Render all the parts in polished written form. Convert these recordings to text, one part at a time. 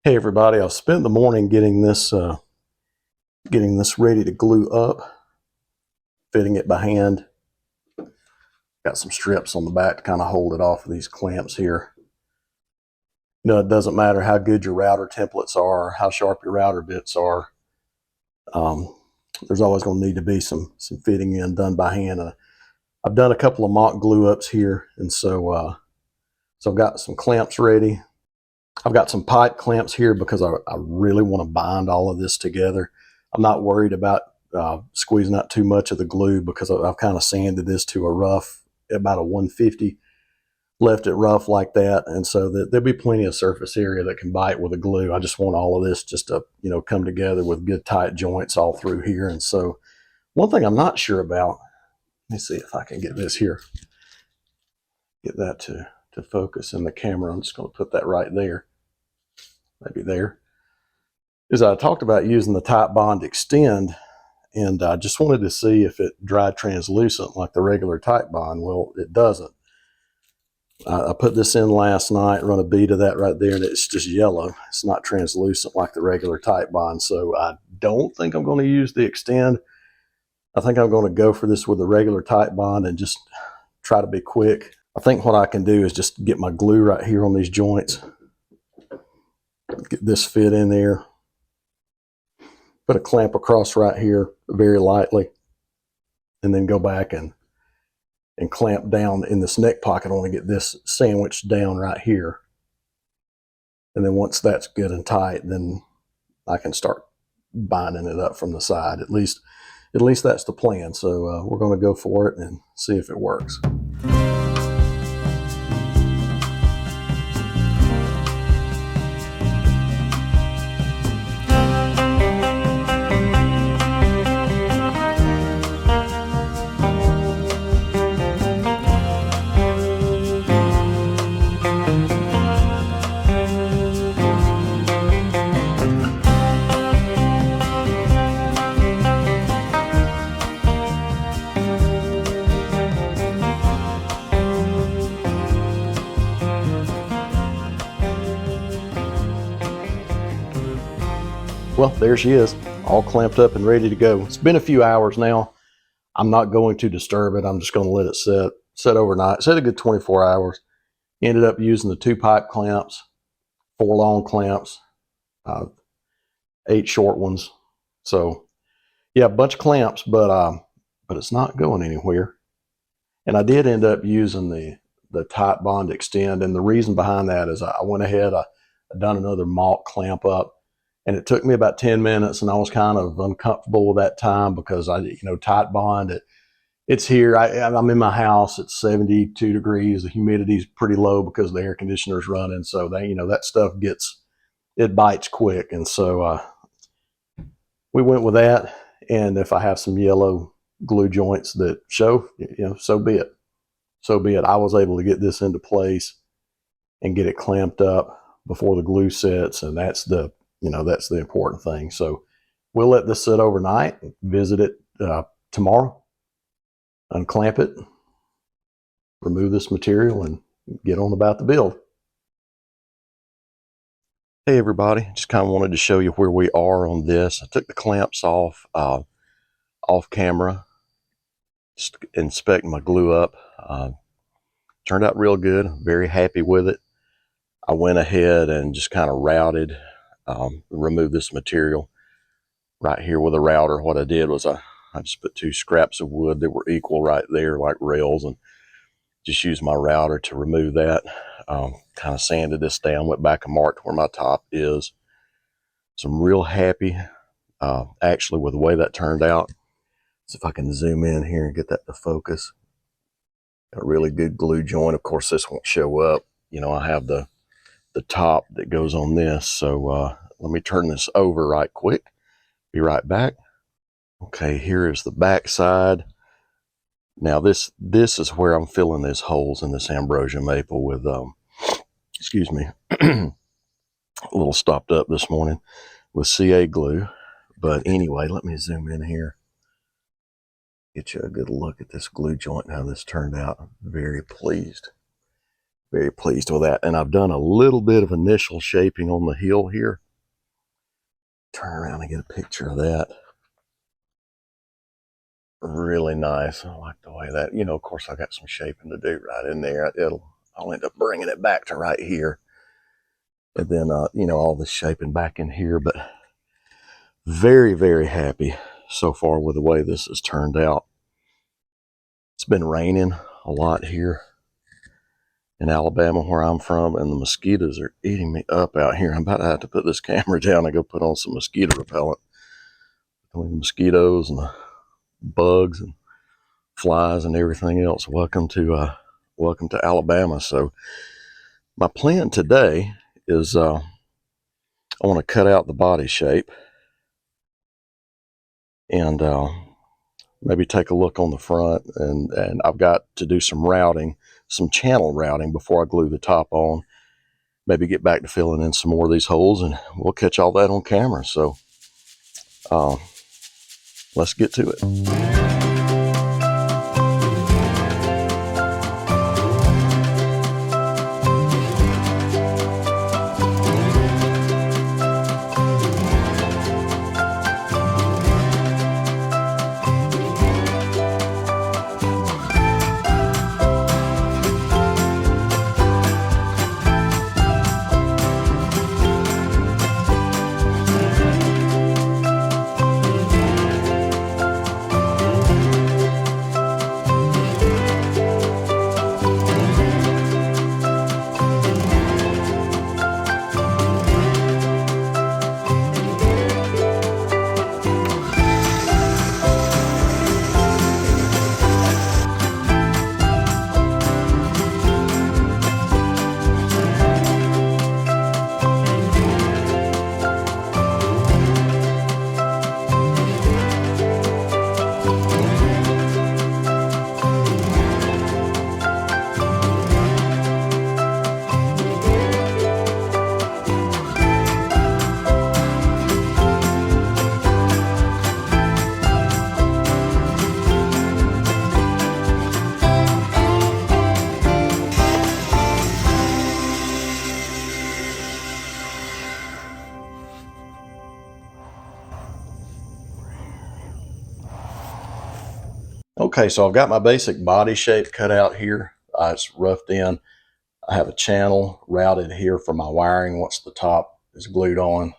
Hey everybody, I've spent the morning getting this ready to glue up, fitting it by hand. Got some strips on the back to kind of hold it off of these clamps here. You know, it doesn't matter how good your router templates are, or how sharp your router bits are. There's always going to need to be some fitting in done by hand. I've done a couple of mock glue ups here, and so I've got some clamps ready. I've got some pipe clamps here because I really want to bind all of this together. I'm not worried about squeezing out too much of the glue because I've kind of sanded this to a rough, about a 150, left it rough like that. And so there'll be plenty of surface area that can bite with the glue. I just want all of this just to, come together with good tight joints all through here. And so one thing I'm not sure about, let me see if I can get this here, get that to focus in the camera. I'm just going to put that right there, maybe there. Is I talked about using the Titebond Extend, and I just wanted to see if it dried translucent like the regular Titebond. Well, it doesn't. I put this in last night, run a bead of that right there, and it's just yellow. It's not translucent like the regular Titebond, so I don't think I'm going to use the Extend. I think I'm going to go for this with the regular Titebond and just try to be quick. I think what I can do is just get my glue right here on these joints, get this fit in there, put a clamp across right here very lightly, and then go back and clamp down in this neck pocket. I want to get this sandwiched down right here. And then once that's good and tight, then I can start binding it up from the side. At least that's the plan. So we're going to go for it and see if it works. Well, there she is, all clamped up and ready to go. It's been a few hours now. I'm not going to disturb it. I'm just going to let it set overnight. Set a good 24 hours. Ended up using the 2 pipe clamps, 4 long clamps, 8 short ones. So yeah, a bunch of clamps, but it's not going anywhere. And I did end up using the Titebond Extend, and the reason behind that is I went ahead, I done another mock clamp up. And it took me about 10 minutes, and I was kind of uncomfortable with that time because Titebond, it's here. I'm in my house. It's 72 degrees. The humidity's pretty low because the air conditioner's running. So that stuff it bites quick. And so we went with that. And if I have some yellow glue joints that show, so be it. So be it. I was able to get this into place and get it clamped up before the glue sets, and that's the important thing. So we'll let this sit overnight, visit it tomorrow, unclamp it, remove this material, and get on about the build. Hey everybody, just kind of wanted to show you where we are on this. I took the clamps off camera, just inspect my glue up. Turned out real good, very happy with it. I went ahead and just kind of routed, remove this material right here with a router. What I did was I just put 2 scraps of wood that were equal right there like rails, and just used my router to remove that. Kind of sanded this down, went back and marked where my top is. So I'm real happy actually with the way that turned out. See if I can zoom in here and get that to focus. Got a really good glue joint. Of course this won't show up. I have the top that goes on this. So let me turn this over right quick. Be right back. Okay, here is the back side. Now this is where I'm filling these holes in this ambrosia maple with, excuse me, a little stopped up this morning with CA glue. But anyway, let me zoom in here. Get you a good look at this glue joint and how this turned out. I'm very pleased. Very pleased with that. And I've done a little bit of initial shaping on the heel here. Turn around and get a picture of that. Really nice. I like the way that, of course I got some shaping to do right in there. I'll end up bringing it back to right here. And then, all this shaping back in here, but very, very happy so far with the way this has turned out. It's been raining a lot here in Alabama where I'm from, and the mosquitoes are eating me up out here. I'm about to have to put this camera down and go put on some mosquito repellent. Between the mosquitoes and the bugs and flies and everything else. Welcome to Alabama. So my plan today is I want to cut out the body shape and maybe take a look on the front, and I've got to do some routing, some channel routing before I glue the top on. Maybe get back to filling in some more of these holes, and we'll catch all that on camera. So let's get to it. Okay, so I've got my basic body shape cut out here. It's roughed in. I have a channel routed here for my wiring once the top is glued on.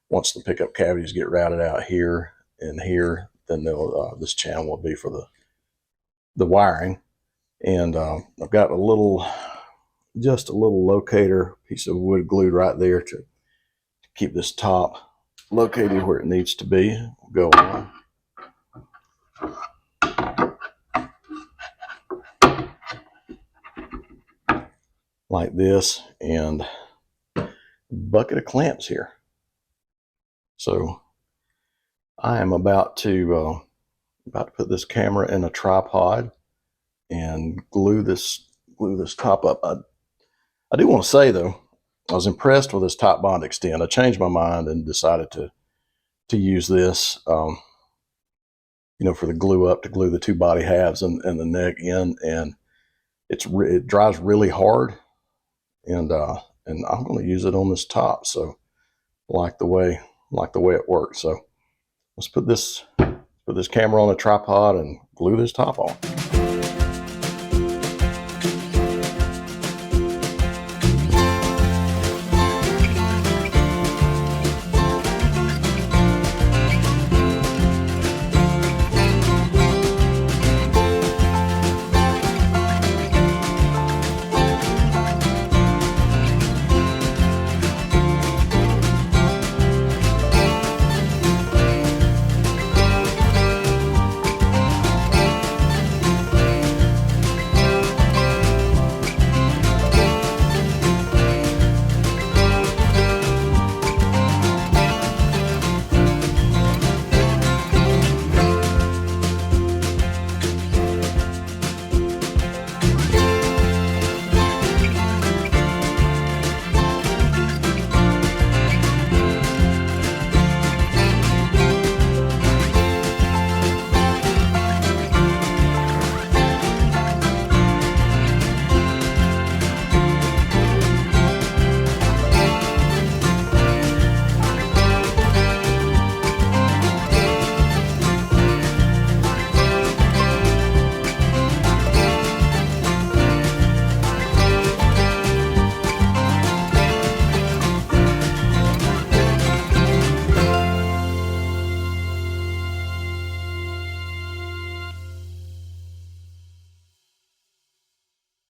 Once the pickup cavities get routed out here and here, then this channel will be for the wiring. And I've got just a little locator piece of wood glued right there to keep this top located where it needs to be. Go on. Like this, and a bucket of clamps here. So I am about to put this camera in a tripod and glue this top up. I do want to say though, I was impressed with this top bond extend. I changed my mind and decided to use this, for the glue up, to glue the two body halves and the neck in, and it dries really hard. And I'm going to use it on this top. So like the way it works. So let's put this camera on a tripod and glue this top on.